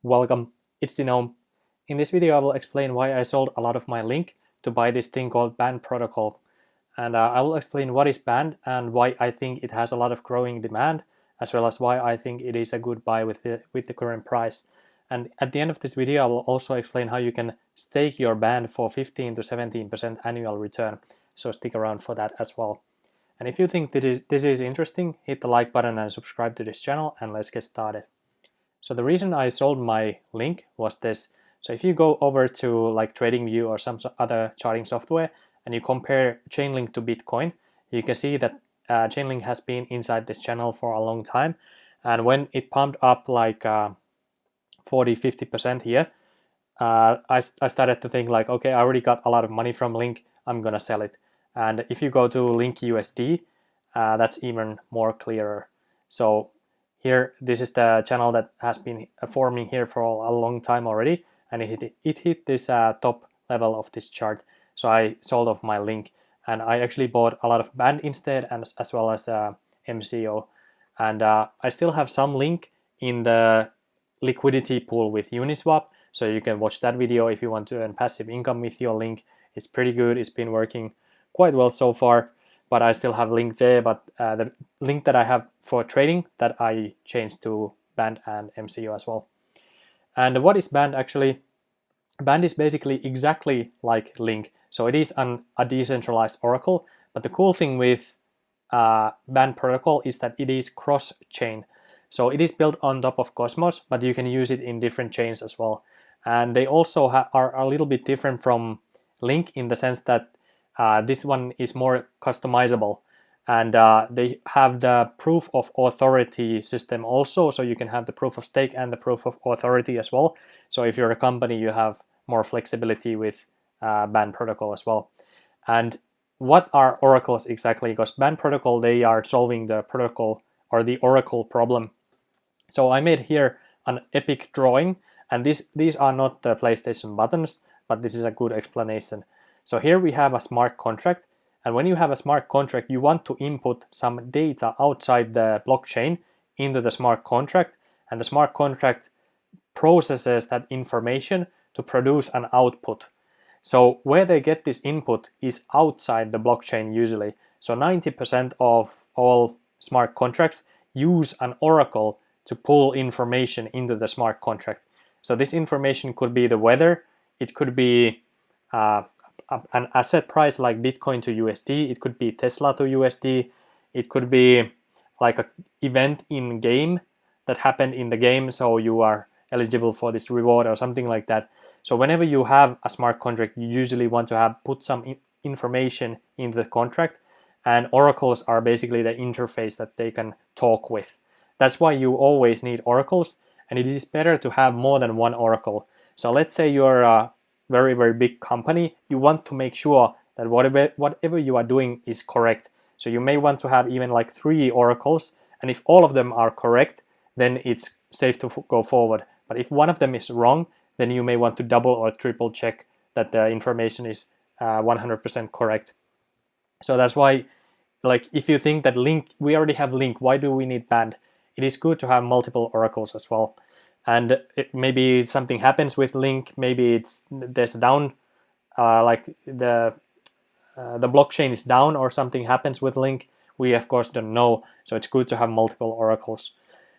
Welcome, it's denome. In this video I will explain why I sold a lot of my link to buy this thing called BAND protocol. And I will explain what is BAND and why I think it has a lot of growing demand, as well as why I think it is a good buy with the current price. And at the end of this video I will also explain how you can stake your BAND for 15 to 17% annual return. So stick around for that as well. And if you think this is interesting, hit the like button and subscribe to this channel, and let's get started. So the reason I sold my link was this. So if you go over to like TradingView or some other charting software and you compare Chainlink to Bitcoin, you can see that Chainlink has been inside this channel for a long time. And when it pumped up like 40-50% here, I started to think like, okay, I already got a lot of money from Link, I'm gonna sell it. And if you go to Link USD, that's even more clearer. So here, this is the channel that has been forming here for a long time already, and it hit this top level of this chart. So I sold off my link, and I actually bought a lot of BAND instead, and as well as MCO. And I still have some link in the liquidity pool with Uniswap, so you can watch that video if you want to earn passive income with your link. It's pretty good. It's been working quite well so far. But I still have link there, but the link that I have for trading, that I changed to BAND and MCO as well. And what is BAND actually? BAND is basically exactly like Link. So it is a decentralized oracle, but the cool thing with BAND protocol is that it is cross-chain. So it is built on top of Cosmos, but you can use it in different chains as well. And they also are a little bit different from Link in the sense that this one is more customizable, and they have the proof of authority system also, so you can have the proof of stake and the proof of authority as well. So if you're a company, you have more flexibility with BAND protocol as well. And what are oracles exactly? Because BAND protocol, they are solving the protocol or the oracle problem. So I made here an epic drawing, and these are not the PlayStation buttons, but this is a good explanation. So here we have a smart contract, and when you have a smart contract, you want to input some data outside the blockchain into the smart contract, and the smart contract processes that information to produce an output. So where they get this input is outside the blockchain usually. So 90% of all smart contracts use an oracle to pull information into the smart contract. So this information could be the weather, it could be an asset price like Bitcoin to USD, it could be Tesla to USD, it could be like an event in game that happened in the game, so you are eligible for this reward or something like that. So whenever you have a smart contract, you usually want to put some information into the contract, and oracles are basically the interface that they can talk with. That's why you always need oracles, and it is better to have more than one oracle. So let's say you're a very big company, you want to make sure that whatever you are doing is correct. So you may want to have even like 3 oracles, and if all of them are correct, then it's safe to go forward. But if one of them is wrong, then you may want to double or triple check that the information is 100% correct. So that's why, like, if you think that Link, we already have Link, why do we need BAND? It is good to have multiple oracles as well. And maybe something happens with Link, maybe there's a down, like the blockchain is down or something happens with Link. We of course don't know, so it's good to have multiple oracles.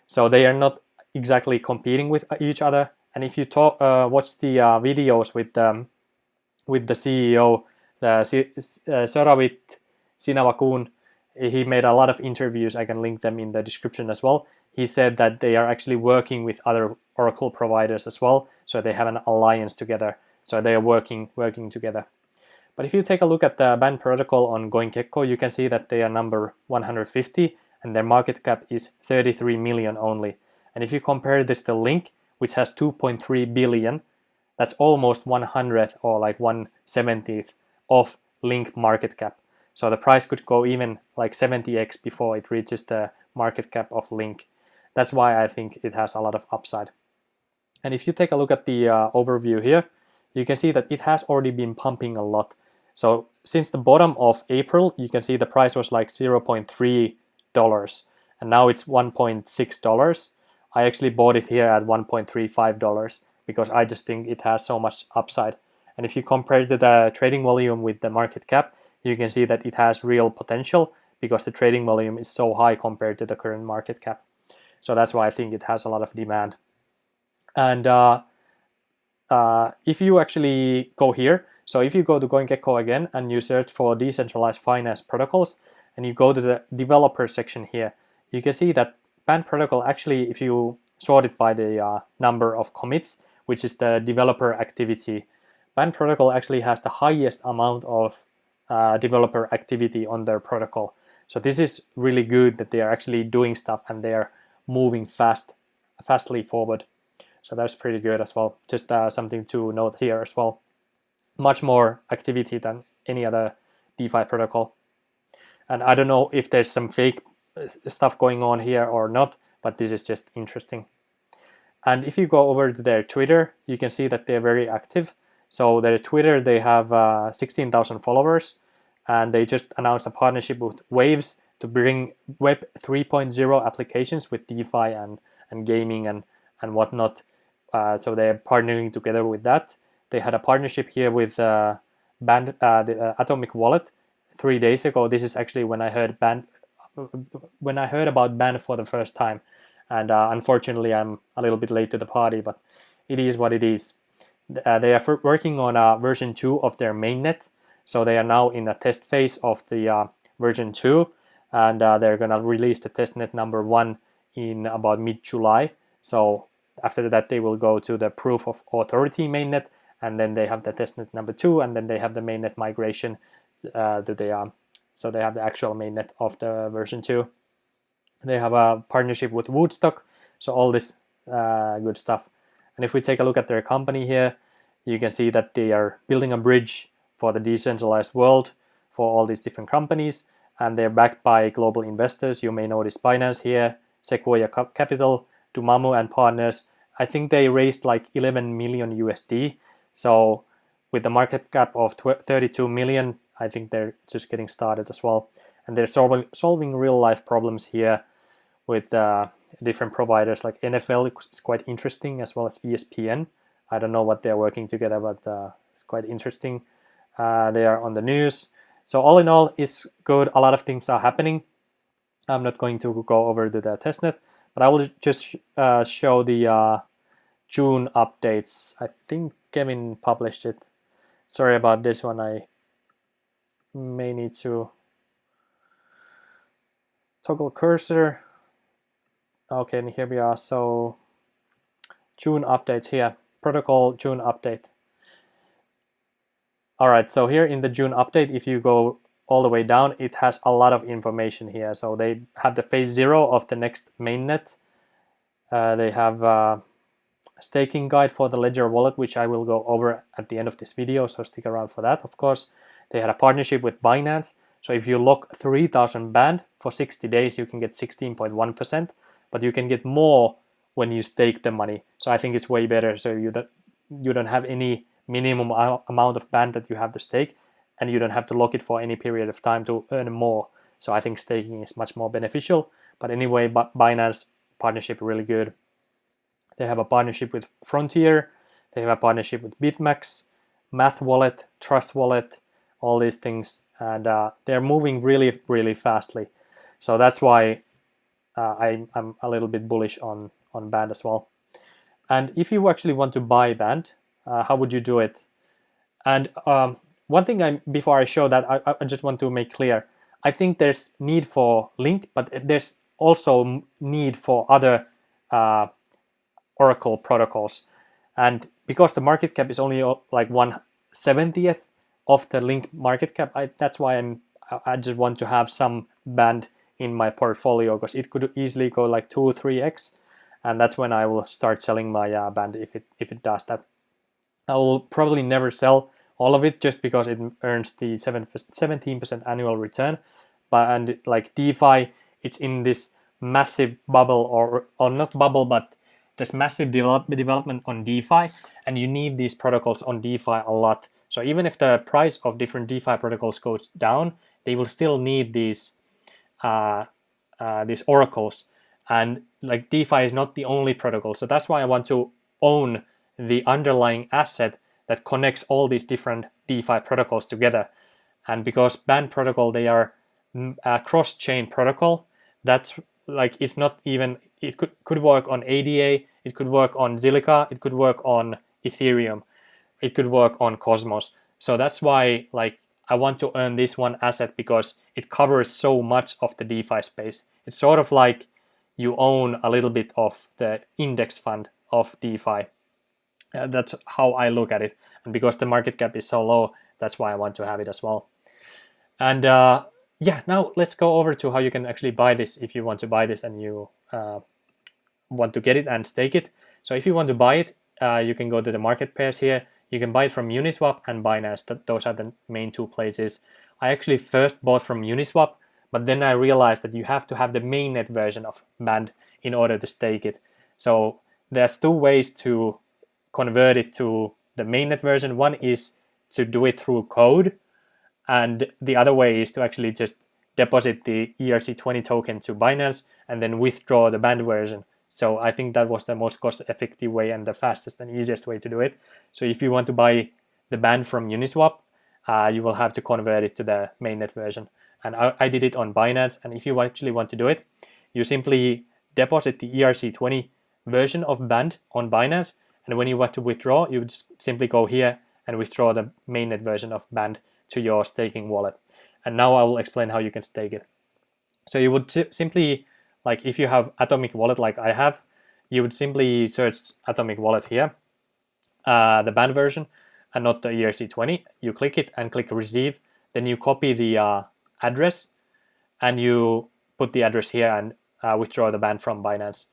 So they are not exactly competing with each other. And if you watch the videos with the CEO, Sirawis Sinawakun, he made a lot of interviews. I can link them in the description as well. He said that they are actually working with other oracle providers as well, so they have an alliance together. So they are working together. But if you take a look at the BAND protocol on CoinGecko, you can see that they are number 150, and their market cap is 33 million only. And if you compare this to Link, which has 2.3 billion, that's almost 100th or like 1/70th of Link market cap. So the price could go even like 70x before it reaches the market cap of Link. That's why I think it has a lot of upside. And if you take a look at the overview here, you can see that it has already been pumping a lot. So since the bottom of April, you can see the price was like $0.3, and now it's $1.6. I actually bought it here at $1.35 because I just think it has so much upside. And if you compare the trading volume with the market cap, you can see that it has real potential because the trading volume is so high compared to the current market cap. So that's why I think it has a lot of demand. And if you actually go here, so if you go to CoinGecko again and you search for decentralized finance protocols and you go to the developer section here, you can see that BAND protocol actually, if you sort it by the number of commits, which is the developer activity, BAND protocol actually has the highest amount of developer activity on their protocol. So this is really good that they are actually doing stuff and they are moving fastly forward. So that's pretty good as well. Just something to note here as well. Much more activity than any other DeFi protocol. And I don't know if there's some fake stuff going on here or not, but this is just interesting. And if you go over to their Twitter, you can see that they're very active. So their Twitter, they have 16,000 followers, and they just announced a partnership with Waves to bring Web 3.0 applications with DeFi and gaming and whatnot. So they're partnering together with that. They had a partnership here with BAND, the Atomic Wallet 3 days ago. This is actually when I heard about BAND for the first time. And unfortunately, I'm a little bit late to the party, but it is what it is. They are working on version 2 of their mainnet. So they are now in a test phase of the version 2. And they're going to release the testnet number 1 in about mid-July. So after that, they will go to the proof of authority mainnet. And then they have the testnet number 2. And then they have the mainnet migration to the... so they have the actual mainnet of the version 2. They have a partnership with Woodstock, so all this good stuff. And if we take a look at their company here, you can see that they are building a bridge for the decentralized world for all these different companies, and they're backed by global investors. You may notice Binance here, Sequoia Capital, Dumamu and partners. I think they raised like 11 million USD. So with the market cap of 32 million, I think they're just getting started as well. And they're solving real life problems here with different providers like NFL. It's quite interesting, as well as ESPN. I don't know what they're working together, but it's quite interesting. They are on the news. So all in all, it's good. A lot of things are happening. I'm not going to go over to the testnet, but I will just show the June updates. I think Kevin published it. Sorry about this one. I may need to toggle cursor. Okay, and here we are. So June updates here. Protocol June update. All right, so here in the June update, if you go all the way down, it has a lot of information here. So they have the phase 0 of the next mainnet. They have a staking guide for the Ledger wallet, which I will go over at the end of this video, so stick around for that, of course. They had a partnership with Binance. So if you lock 3,000 BAND for 60 days, you can get 16.1%, but you can get more when you stake the money. So I think it's way better. So you don't have any minimum amount of BAND that you have to stake, and you don't have to lock it for any period of time to earn more. So I think staking is much more beneficial. But anyway, Binance partnership really good. They have a partnership with Frontier. They have a partnership with BitMax, Math Wallet, Trust Wallet, all these things. And they're moving really, really fastly. So that's why I'm a little bit bullish on BAND as well. And if you actually want to buy BAND, how would you do it? And one thing before I show that, I just want to make clear. I think there's need for Link, but there's also need for other Oracle protocols. And because the market cap is only like 1/70th of the Link market cap, that's why I just want to have some BAND in my portfolio, because it could easily go like 2-3x, and that's when I will start selling my BAND if it does that. I will probably never sell all of it just because it earns the 17% annual return. And like DeFi, it's in this massive bubble, or not bubble, but this massive development on DeFi, and you need these protocols on DeFi a lot. So even if the price of different DeFi protocols goes down, they will still need these oracles. And like DeFi is not the only protocol. So that's why I want to own the underlying asset that connects all these different DeFi protocols together. And because BAND protocol, they are a cross-chain protocol, that's like, it's not even, it could work on ADA, it could work on Zilliqa, it could work on Ethereum, it could work on Cosmos. So that's why like I want to earn this one asset, because it covers so much of the DeFi space. It's sort of like you own a little bit of the index fund of DeFi. That's how I look at it. And because the market cap is so low, that's why I want to have it as well. And yeah, now let's go over to how you can actually buy this if you want to buy this and you want to get it and stake it. So if you want to buy it, you can go to the market pairs here. You can buy it from Uniswap and Binance. Those are the main two places. I actually first bought from Uniswap, but then I realized that you have to have the mainnet version of BAND in order to stake it. So there's two ways to convert it to the mainnet version. One is to do it through code, and the other way is to actually just deposit the ERC20 token to Binance and then withdraw the BAND version. So I think that was the most cost-effective way and the fastest and easiest way to do it. So if you want to buy the BAND from Uniswap, you will have to convert it to the mainnet version. And I did it on Binance. And if you actually want to do it, you simply deposit the ERC20 version of BAND on Binance. And when you want to withdraw, you just simply go here and withdraw the mainnet version of BAND to your staking wallet. And now I will explain how you can stake it. So you would simply, like if you have Atomic Wallet like I have, you would simply search Atomic Wallet here, the BAND version, and not the ERC20. You click it and click receive. Then you copy the address and you put the address here and withdraw the BAND from Binance.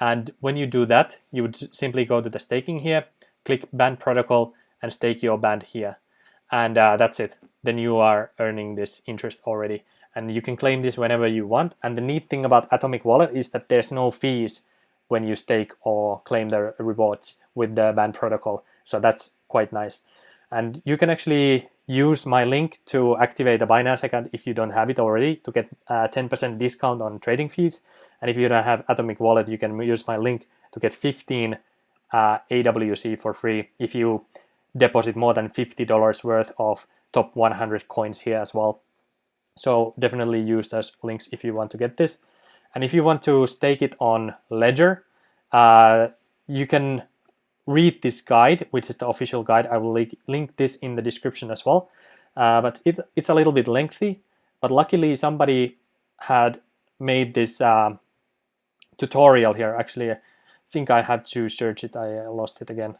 And when you do that, you would simply go to the staking here, click BAND protocol and stake your BAND here. And that's it. Then you are earning this interest already. And you can claim this whenever you want. And the neat thing about Atomic Wallet is that there's no fees when you stake or claim the rewards with the BAND protocol. So that's quite nice. And you can actually use my link to activate a Binance account if you don't have it already to get a 10% discount on trading fees. And if you don't have Atomic Wallet, you can use my link to get 15 AWC for free if you deposit more than $50 worth of top 100 coins here as well. So definitely use those links if you want to get this. And if you want to stake it on Ledger, you can read this guide, which is the official guide. I will link this in the description as well. But it's a little bit lengthy, but luckily somebody had made this tutorial here. Actually, I think I had to search it. I lost it again.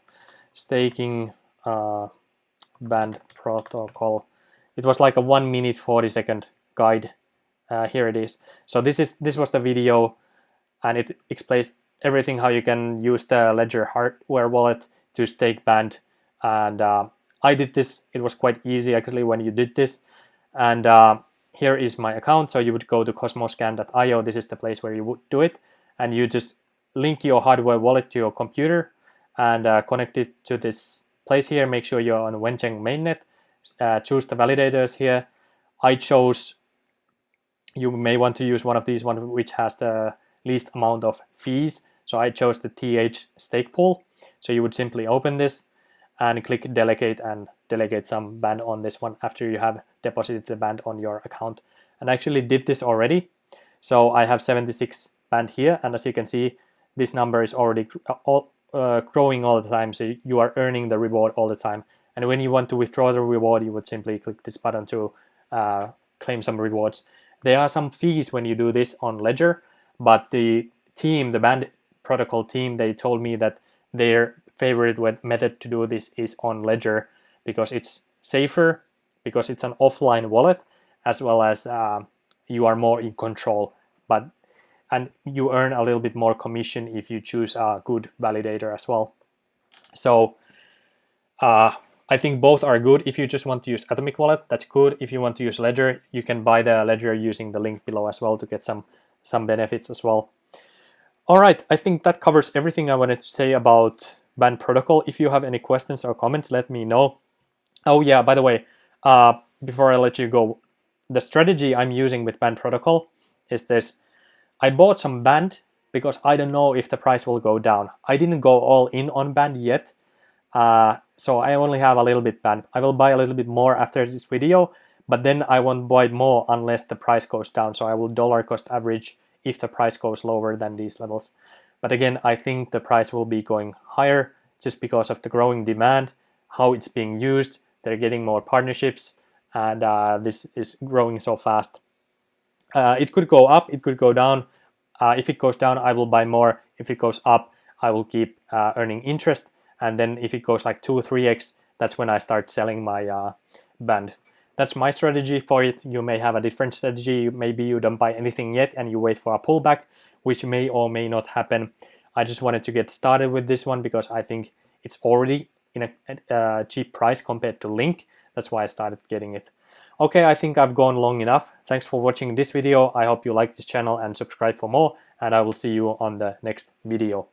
Staking BAND protocol. It was like a 1 minute 40-second guide. Here it is. So this was the video, and it explains everything how you can use the Ledger hardware wallet to stake BAND. And I did this. It was quite easy actually when you did this. And here is my account. So you would go to cosmoscan.io. This is the place where you would do it, and you just link your hardware wallet to your computer and connect it to this place here. Make sure you're on Wencheng mainnet. Choose the validators here. I chose, you may want to use one of these ones which has the least amount of fees. So I chose the TH stake pool. So you would simply open this and click delegate and delegate some BAND on this one after you have deposited the BAND on your account. And I actually did this already. So I have 76 BAND here, and as you can see, this number is already growing all the time. So you are earning the reward all the time. And when you want to withdraw the reward, you would simply click this button to claim some rewards. There are some fees when you do this on Ledger, but the team, the BAND protocol team, they told me that their favorite method to do this is on Ledger because it's safer, because it's an offline wallet, as well as you are more in control. And you earn a little bit more commission if you choose a good validator as well. So I think both are good. If you just want to use Atomic Wallet, that's good. If you want to use Ledger, you can buy the Ledger using the link below as well to get some benefits as well. All right, I think that covers everything I wanted to say about BAND protocol. If you have any questions or comments, let me know. Oh yeah, by the way, before I let you go, the strategy I'm using with BAND protocol is this. I bought some BAND because I don't know if the price will go down. I didn't go all in on BAND yet, so I only have a little bit BAND. I will buy a little bit more after this video, but then I won't buy more unless the price goes down. So I will dollar cost average if the price goes lower than these levels. But again, I think the price will be going higher just because of the growing demand, how it's being used. They're getting more partnerships, and this is growing so fast. It could go up, it could go down. If it goes down, I will buy more. If it goes up, I will keep earning interest. And then if it goes like 2-3x, that's when I start selling my BAND. That's my strategy for it. You may have a different strategy. Maybe you don't buy anything yet and you wait for a pullback, which may or may not happen. I just wanted to get started with this one because I think it's already in a cheap price compared to Link. That's why I started getting it. Okay, I think I've gone long enough. Thanks for watching this video. I hope you like this channel and subscribe for more, and I will see you on the next video.